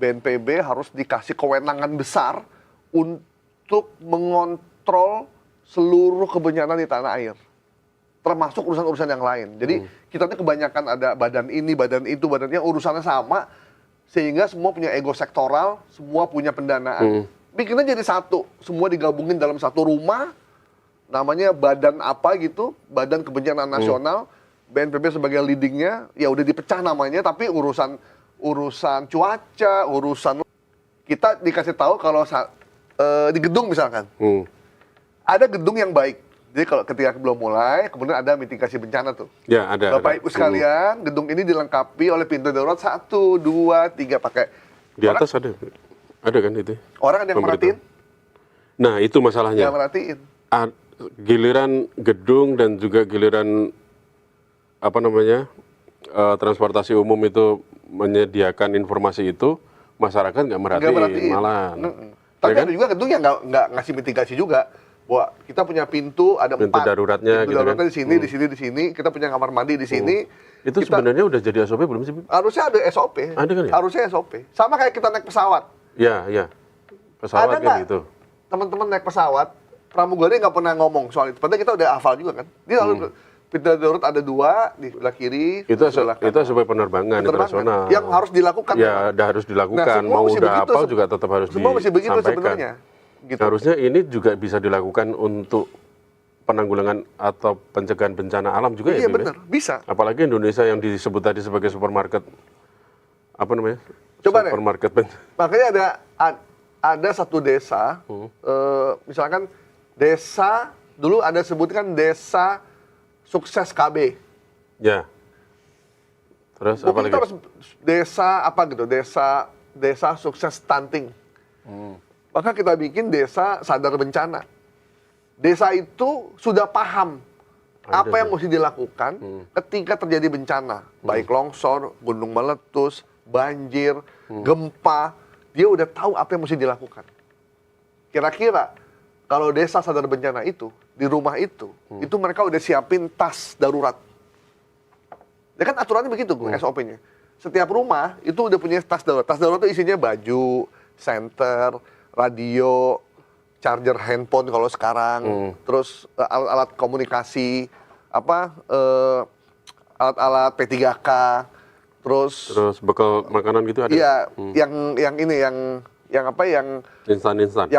BNPB harus dikasih kewenangan besar untuk mengontrol seluruh kebencanaan di tanah air, termasuk urusan-urusan yang lain. Jadi kita ini kebanyakan ada badan ini, badan itu, badannya urusannya sama, sehingga semua punya ego sektoral, semua punya pendanaan. Bikinnya jadi satu, semua digabungin dalam satu rumah, namanya badan apa gitu, Badan Kebencanaan Nasional. BNPB sebagai leadingnya, ya udah dipecah namanya, tapi urusan cuaca, urusan kita dikasih tahu kalau di gedung misalkan, ada gedung yang baik. Jadi kalau ketika belum mulai, kemudian ada mitigasi bencana tuh. Ya, ada. Bapak Ibu sekalian, gedung ini dilengkapi oleh pintu darurat 1, 2, 3 pakai. Di atas ada kan itu. Orang ada yang merhatiin? Nah, itu masalahnya. Yang merhatiin. Giliran gedung dan juga giliran transportasi umum itu menyediakan informasi itu, masyarakat nggak merhatiin malah. Tapi ya ada juga gedung yang nggak ngasih mitigasi juga. Bahwa kita punya pintu, ada 4. Pintu daruratnya pintu gitu daruratnya kan. di sini, di sini. Kita punya kamar mandi di sini. Itu sebenarnya udah jadi SOP belum sih? Harusnya ada SOP. Ada kan ya? Harusnya SOP. Sama kayak kita naik pesawat. Ya. Pesawat ada kan gitu. Teman-teman naik pesawat, pramugari nggak pernah ngomong soal itu. Padahal kita udah hafal juga kan. Dia lalu pintu darurat ada 2 di sebelah kiri. Itu sebagai penerbangan internasional. Yang harus dilakukan. Ya, harus dilakukan. Mau udah hafal juga tetap harus semua mesti begitu sebenarnya. Gitu. Harusnya ini juga bisa dilakukan untuk penanggulangan atau pencegahan bencana alam juga ya. Iya benar, bisa. Apalagi Indonesia yang disebut tadi sebagai supermarket, Coba supermarket makanya ada satu desa, misalkan desa dulu ada sebutkan desa sukses KB. Ya. Terus apa lagi? Harus desa desa sukses stunting. Maka kita bikin desa sadar bencana. Desa itu sudah paham apa yang mesti dilakukan ketika terjadi bencana. Baik longsor, gunung meletus, banjir, gempa. Dia udah tahu apa yang mesti dilakukan. Kira-kira kalau desa sadar bencana itu, di rumah itu mereka udah siapin tas darurat. Ya kan aturannya begitu, SOP-nya. Setiap rumah itu udah punya tas darurat. Tas darurat itu isinya baju, senter, radio, charger handphone kalau sekarang, terus alat-alat komunikasi, alat-alat P3K, terus bekal makanan gitu ada. Iya, yang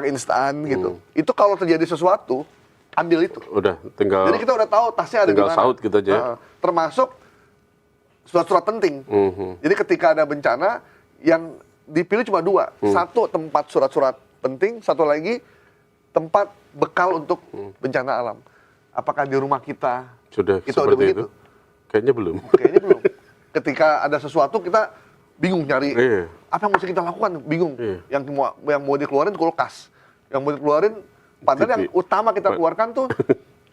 instan gitu. Itu kalau terjadi sesuatu, ambil itu. Udah, tinggal. Jadi kita udah tahu tasnya ada di mana. Tinggal saut gitu aja. Termasuk surat-surat penting. Jadi ketika ada bencana, yang dipilih cuma 2. Satu tempat surat-surat penting, satu lagi tempat bekal untuk bencana alam. Apakah di rumah kita sudah udah itu? begitu? Kayaknya belum. Kayaknya belum. Ketika ada sesuatu kita bingung nyari apa yang mesti kita lakukan, bingung. Yang mau dikeluarin kulkas, yang mau dikeluarin padahal yang utama kita keluarkan tuh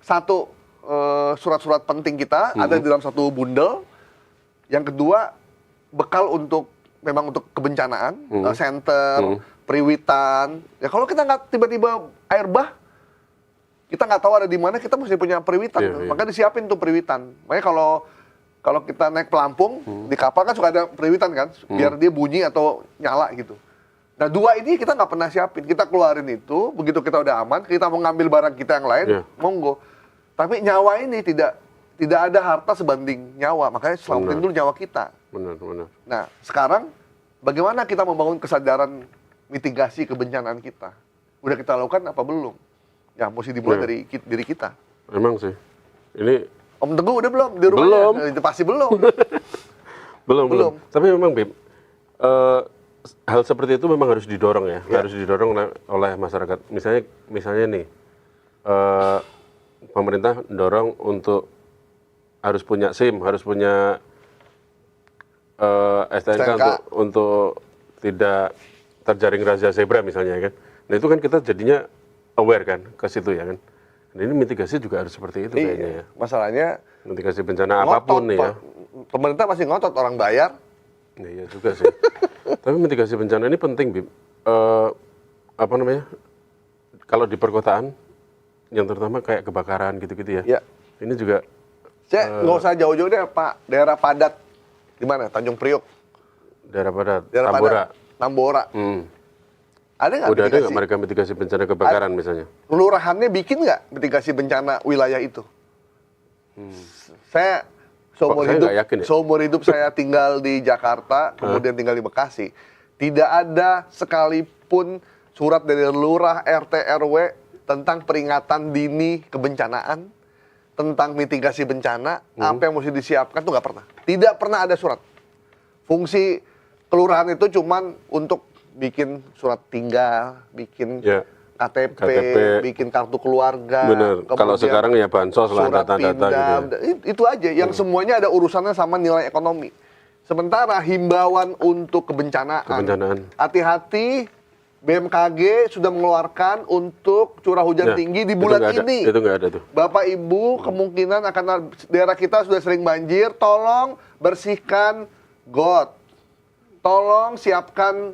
satu surat-surat penting kita ada di dalam satu bundel. Yang kedua bekal untuk memang untuk kebencanaan, center, periwitan. Ya kalau kita nggak tiba-tiba air bah, kita nggak tahu ada di mana, kita mesti punya periwitan. Maka disiapin tuh periwitan. Makanya kalau kita naik pelampung di kapal kan suka ada periwitan kan, biar dia bunyi atau nyala gitu. Nah 2 ini kita nggak pernah siapin. Kita keluarin itu, begitu kita udah aman, kita mau ngambil barang kita yang lain, monggo. Tapi nyawa ini tidak ada harta sebanding nyawa, makanya selamatin dulu nyawa kita. Benar. Nah, sekarang bagaimana kita membangun kesadaran mitigasi kebencanaan kita? Udah kita lakukan apa belum? Ya, mesti dimulai dari diri kita. Emang sih. Ini Om Teguh udah belum di rumahnya? Belum. Itu pasti belum. belum. Tapi memang Bim, hal seperti itu memang harus didorong ya. Harus didorong oleh masyarakat. Misalnya nih, pemerintah dorong untuk harus punya SIM, harus punya STNK untuk tidak terjaring razia zebra misalnya kan. Nah itu kan kita jadinya aware kan ke situ ya kan. Nah, ini mitigasi juga harus seperti itu kayaknya ya. Masalahnya mitigasi bencana apapun nih ya. Pemerintah masih ngotot, orang bayar. Nah, iya juga sih. Tapi mitigasi bencana ini penting, Bim. Kalau di perkotaan yang terutama kayak kebakaran gitu-gitu ya. Ini juga nggak usah jauh-jauh deh, Pak. Daerah padat. Di mana? Tanjung Priok. Daerah padat. Tambora. Tambora. Ada nggak Udah ada mitigasi? nggak mereka mitigasi bencana kebakaran misalnya? Kelurahannya bikin nggak mitigasi bencana wilayah itu? Saya Saya nggak yakin ya? seumur hidup saya tinggal di Jakarta, kemudian tinggal di Bekasi. Tidak ada sekalipun surat dari lurah, RT, RW tentang peringatan dini kebencanaan, tentang mitigasi bencana, apa yang mesti disiapkan tuh nggak pernah. Tidak pernah ada surat. Fungsi kelurahan itu cuman untuk bikin surat tinggal, bikin KTP, bikin kartu keluarga. Bener. Kalau sekarang ya bansos lah, surat data-data pindah, gitu. itu aja. Yang semuanya ada urusannya sama nilai ekonomi. Sementara himbauan untuk kebencanaan. Hati-hati, BMKG sudah mengeluarkan untuk curah hujan tinggi di bulan ini. Itu nggak ada tuh. Bapak Ibu kemungkinan akan daerah kita sudah sering banjir. Tolong bersihkan got. Tolong siapkan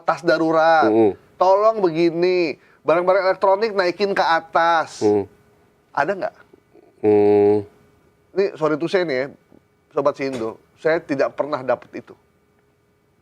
tas darurat. Tolong begini, barang-barang elektronik naikin ke atas. Ada nggak? Ini sorry to say nih ya, Sobat Sindo, saya tidak pernah dapat itu.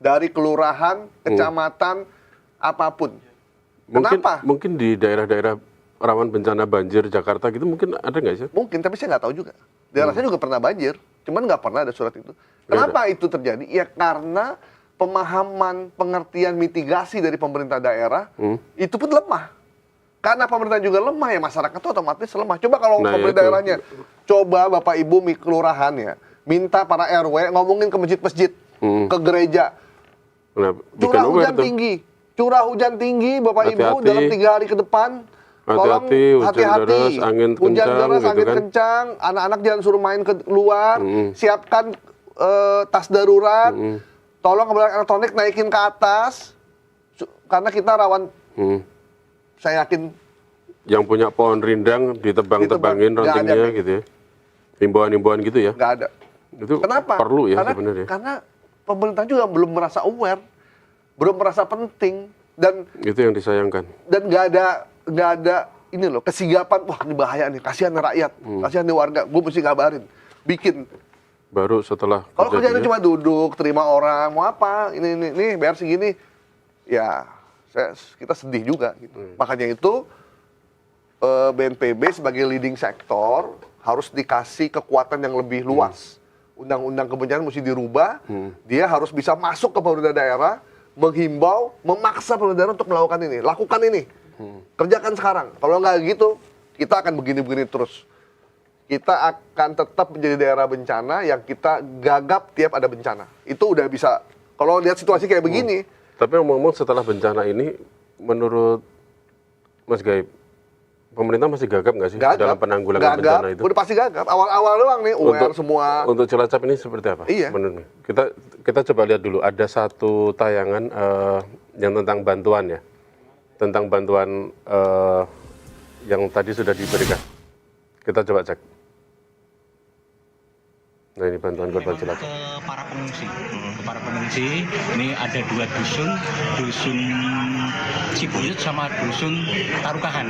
Dari kelurahan, kecamatan, apapun. Kenapa? Mungkin di daerah-daerah rawan bencana banjir Jakarta gitu mungkin ada nggak sih? Mungkin, tapi saya nggak tahu juga. Daerah saya juga pernah banjir, cuman nggak pernah ada surat itu. Kenapa itu terjadi? Ya karena pemahaman, pengertian mitigasi dari pemerintah daerah itu pun lemah. Karena pemerintah juga lemah ya masyarakat itu otomatis lemah. Coba kalau pemerintah daerahnya, coba Bapak Ibu kelurahan ya, minta para RW ngomongin ke masjid-masjid, ke gereja. Curah hujan tinggi Bapak Ibu dalam 3 hari ke depan. Tolong hati-hati, hujan deras, angin kencang, anak-anak jangan suruh main keluar, siapkan tas darurat. Tolong barang elektronik naikin ke atas, karena kita rawan, saya yakin. Yang punya pohon rindang ditebang-tebangin rantingnya gitu ya. Himbauan-himbauan gitu ya. Nggak ada. Itu kenapa? Perlu ya sebenarnya. Karena pemerintah juga belum merasa aware, belum merasa penting. Dan itu yang disayangkan. Dan nggak ada ini loh, kesigapan, wah ini bahaya nih, kasihan rakyat, kasihan nih warga, gue mesti ngabarin. Bikin. Baru setelah kalau kerjanya cuma duduk terima orang mau apa ini bayar segini ya kita sedih juga gitu. Makanya itu BNPB sebagai leading sektor harus dikasih kekuatan yang lebih luas. Undang-undang kebencanaan mesti dirubah. Dia harus bisa masuk ke pemerintah daerah, menghimbau, memaksa pemerintah daerah untuk melakukan ini, lakukan ini, kerjakan sekarang. Kalau nggak gitu kita akan begini-begini terus. Kita akan tetap menjadi daerah bencana yang kita gagap tiap ada bencana. Itu udah bisa, kalau lihat situasi kayak begini. Tapi ngomong-ngomong setelah bencana ini, menurut Mas Gaib, pemerintah masih gagap nggak sih dalam penanggulangan bencana itu? Udah pasti gagap, awal-awal doang nih, aware semua. Untuk Cilacap ini seperti apa? Iya. Menurutnya? Kita coba lihat dulu, ada satu tayangan yang tentang bantuan ya. Tentang bantuan yang tadi sudah diberikan. Kita coba cek. Nah ini bantuan korban Cilacap. Ke para pengungsi, ini ada 2 dusun Cibuyut sama dusun Tarukahan.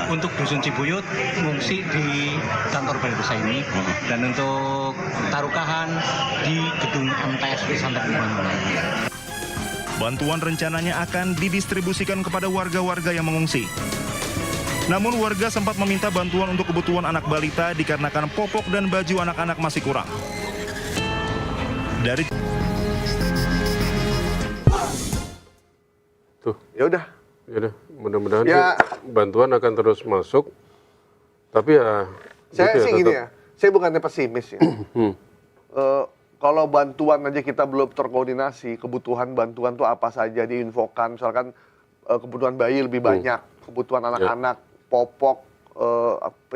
Untuk dusun Cibuyut mengungsi di kantor balai desa ini, dan untuk Tarukahan di gedung MTS Pesantren Pembangunan. Bantuan rencananya akan didistribusikan kepada warga-warga yang mengungsi. Namun warga sempat meminta bantuan untuk kebutuhan anak balita dikarenakan popok dan baju anak-anak masih kurang. Ya udah, mudah-mudahan bantuan akan terus masuk. Tapi ya saya sih gini ya, saya bukannya pesimis ya. Kalau bantuan aja kita belum terkoordinasi, kebutuhan bantuan tuh apa saja diinfokan, misalkan kebutuhan bayi lebih banyak, kebutuhan anak-anak, popok,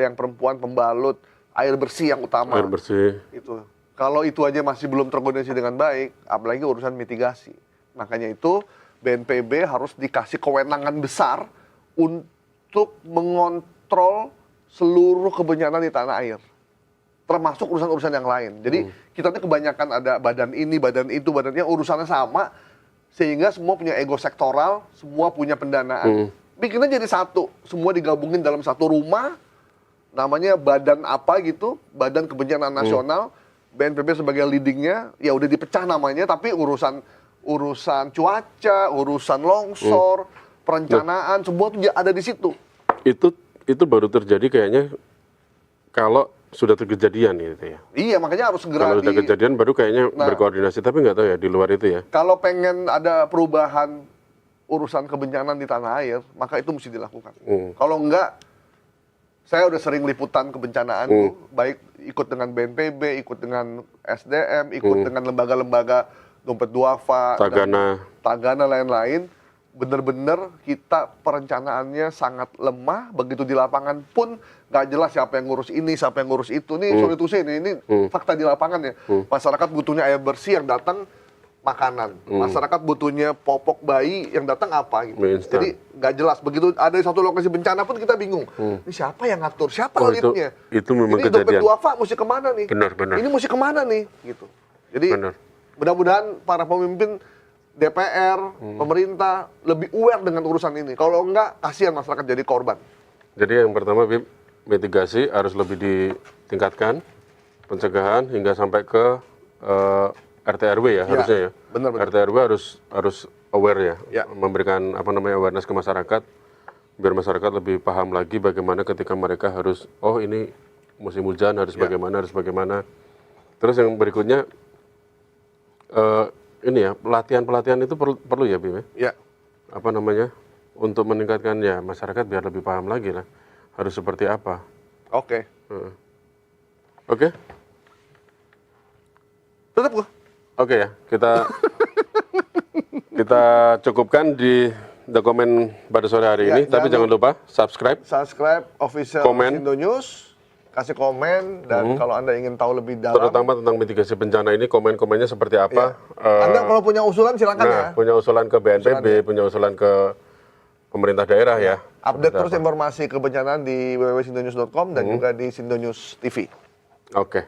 yang perempuan pembalut, air bersih yang utama. Air bersih. Itu. Kalau itu aja masih belum terkoordinasi dengan baik, apalagi urusan mitigasi. Makanya itu BNPB harus dikasih kewenangan besar untuk mengontrol seluruh kebencanaan di tanah air. Termasuk urusan-urusan yang lain. Jadi kita tuh kebanyakan ada badan ini, badan itu, badan yang urusannya sama, sehingga semua punya ego sektoral, semua punya pendanaan. Bikinnya jadi satu, semua digabungin dalam satu rumah, namanya badan apa gitu, Badan Kebencanaan Nasional, BNPB sebagai leadingnya, ya udah dipecah namanya, tapi urusan urusan cuaca, urusan longsor, perencanaan, semua itu ada di situ. Itu baru terjadi kayaknya kalau sudah terkejadian gitu ya. Iya, makanya harus segera Kalau sudah kejadian baru kayaknya berkoordinasi, tapi nggak tahu ya di luar itu ya. Kalau pengen ada perubahan urusan kebencanaan di tanah air, maka itu mesti dilakukan. Kalau enggak, saya udah sering liputan kebencanaan tuh, baik ikut dengan BNPB, ikut dengan SDM, ikut dengan lembaga-lembaga Dompet Duafa, Tagana lain-lain. Bener-bener kita perencanaannya sangat lemah, begitu di lapangan pun nggak jelas siapa yang ngurus ini, siapa yang ngurus itu. Nih sorry to say, ini fakta di lapangan ya. Masyarakat butuhnya air bersih, yang datang makanan. Masyarakat butuhnya popok bayi, yang datang apa gitu. Jadi nggak jelas. Begitu ada satu lokasi bencana pun kita bingung. Ini siapa yang ngatur? Siapa leadnya? Itu memang ini kejadian. Dompet Duafa mesti kemana nih? Benar. Ini mesti kemana nih? Gitu. Jadi mudah-mudahan para pemimpin DPR, pemerintah lebih aware dengan urusan ini. Kalau enggak, kasihan masyarakat jadi korban. Jadi yang pertama, Bib, mitigasi harus lebih ditingkatkan, pencegahan hingga sampai ke RT RW ya, harusnya ya. Benar. RT RW harus aware ya, memberikan awareness ke masyarakat, biar masyarakat lebih paham lagi bagaimana ketika mereka harus, oh ini musim hujan harus bagaimana. Terus yang berikutnya, ini ya, pelatihan itu perlu ya, Bim? Ya. Untuk meningkatkan ya masyarakat biar lebih paham lagi lah, harus seperti apa. Oke. Oke? Tetap gua. Oke ya, kita cukupkan di dokumen pada sore hari ini, tapi jangan lupa subscribe official komen. Sindo News. Kasih komen, dan kalau Anda ingin tahu lebih dalam, terutama tentang mitigasi bencana ini, komen-komennya seperti apa. Anda kalau punya usulan silakan ya. Punya usulan ke BNPB, punya usulan ke pemerintah daerah ya. Update terus informasi kebencanaan di www.sindonews.com dan juga di Sindo News TV. Oke.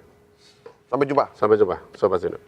Sampai jumpa. Sampai jumpa, Sobat Sindo.